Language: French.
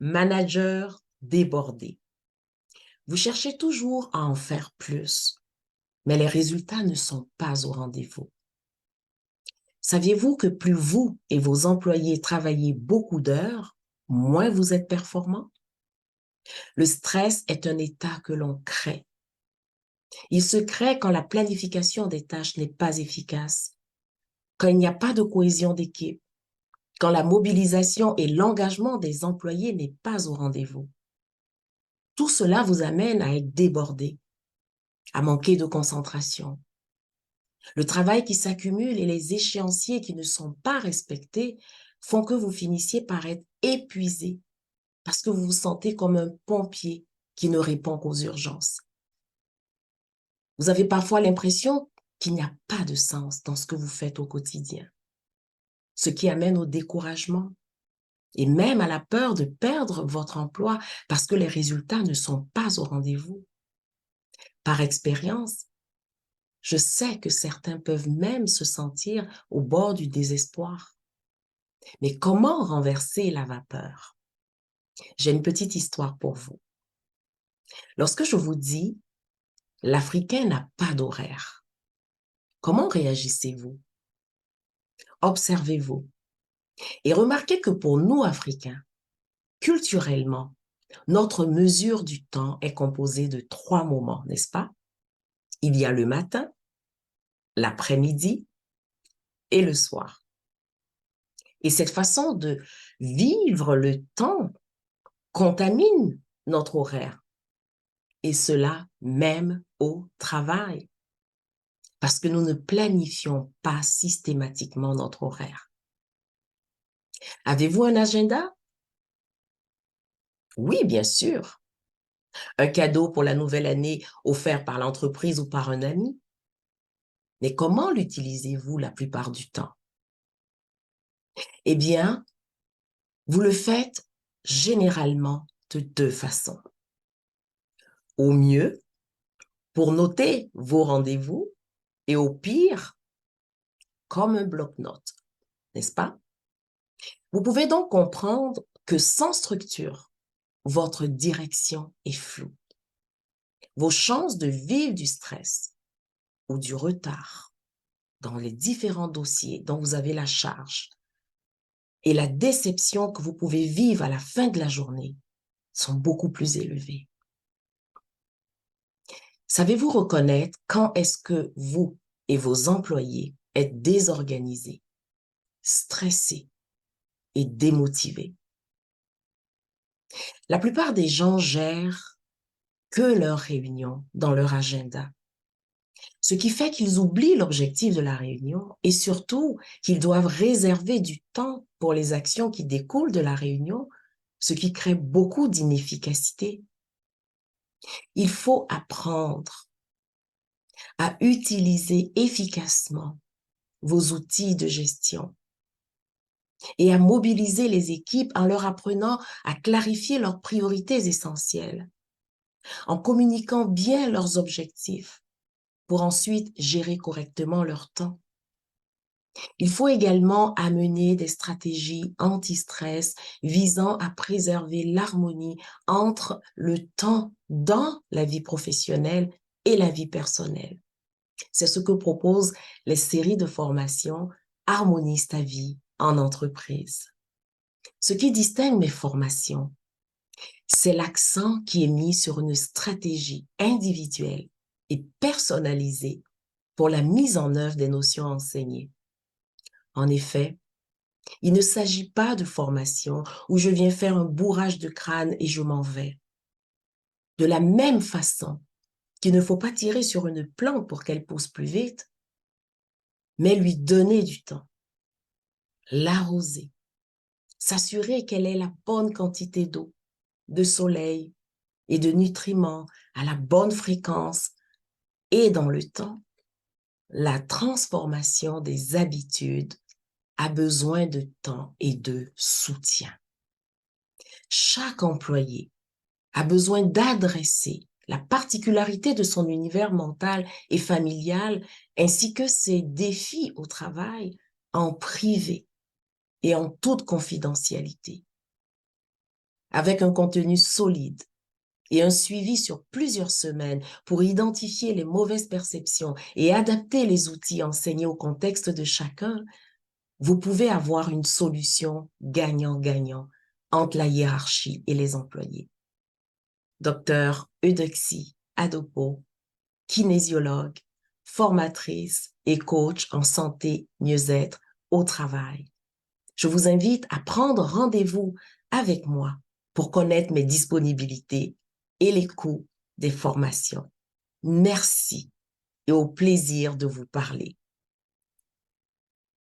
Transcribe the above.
Manager débordé. Vous cherchez toujours à en faire plus, mais les résultats ne sont pas au rendez-vous. Saviez-vous que plus vous et vos employés travaillez beaucoup d'heures, moins vous êtes performant? Le stress est un état que l'on crée. Il se crée quand la planification des tâches n'est pas efficace, quand il n'y a pas de cohésion d'équipe, quand la mobilisation et l'engagement des employés n'est pas au rendez-vous. Tout cela vous amène à être débordé, à manquer de concentration. Le travail qui s'accumule et les échéanciers qui ne sont pas respectés font que vous finissiez par être épuisé parce que vous vous sentez comme un pompier qui ne répond qu'aux urgences. Vous avez parfois l'impression qu'il n'y a pas de sens dans ce que vous faites au quotidien, ce qui amène au découragement et même à la peur de perdre votre emploi parce que les résultats ne sont pas au rendez-vous. Par expérience, je sais que certains peuvent même se sentir au bord du désespoir. Mais comment renverser la vapeur? J'ai une petite histoire pour vous. Lorsque je vous dis l'Africain n'a pas d'horaire, comment réagissez-vous? Observez-vous et remarquez que pour nous, Africains, culturellement, notre mesure du temps est composée de 3 moments, n'est-ce pas? Il y a le matin, l'après-midi et le soir. Et cette façon de vivre le temps contamine notre horaire, et cela même au travail, parce que nous ne planifions pas systématiquement notre horaire. Avez-vous un agenda? Oui, bien sûr. Un cadeau pour la nouvelle année offert par l'entreprise ou par un ami? Mais comment l'utilisez-vous la plupart du temps? Eh bien, vous le faites généralement de 2 façons. Au mieux, pour noter vos rendez-vous, et au pire, comme un bloc-notes, n'est-ce pas? Vous pouvez donc comprendre que sans structure, votre direction est floue. Vos chances de vivre du stress ou du retard dans les différents dossiers dont vous avez la charge et la déception que vous pouvez vivre à la fin de la journée sont beaucoup plus élevées. Savez-vous reconnaître quand est-ce que vous et vos employés êtes désorganisés, stressés et démotivés? La plupart des gens gèrent que leurs réunions dans leur agenda, ce qui fait qu'ils oublient l'objectif de la réunion et surtout qu'ils doivent réserver du temps pour les actions qui découlent de la réunion, ce qui crée beaucoup d'inefficacité. Il faut apprendre à utiliser efficacement vos outils de gestion et à mobiliser les équipes en leur apprenant à clarifier leurs priorités essentielles, en communiquant bien leurs objectifs pour ensuite gérer correctement leur temps. Il faut également amener des stratégies anti-stress visant à préserver l'harmonie entre le temps dans la vie professionnelle et la vie personnelle. C'est ce que proposent les séries de formation Harmonise ta vie en entreprise. Ce qui distingue mes formations, c'est l'accent qui est mis sur une stratégie individuelle et personnalisée pour la mise en œuvre des notions enseignées. En effet, il ne s'agit pas de formation où je viens faire un bourrage de crâne et je m'en vais. De la même façon qu'il ne faut pas tirer sur une plante pour qu'elle pousse plus vite, mais lui donner du temps, l'arroser, s'assurer qu'elle ait la bonne quantité d'eau, de soleil et de nutriments à la bonne fréquence et dans le temps. La transformation des habitudes a besoin de temps et de soutien. Chaque employé a besoin d'adresser la particularité de son univers mental et familial ainsi que ses défis au travail en privé et en toute confidentialité. avec un contenu solide et un suivi sur plusieurs semaines pour identifier les mauvaises perceptions et adapter les outils enseignés au contexte de chacun, vous pouvez avoir une solution gagnant-gagnant entre la hiérarchie et les employés. Docteur Eudoxie Adopo, kinésiologue, formatrice et coach en santé, mieux-être au travail. Je vous invite à prendre rendez-vous avec moi pour connaître mes disponibilités et les coûts des formations. Merci et au plaisir de vous parler.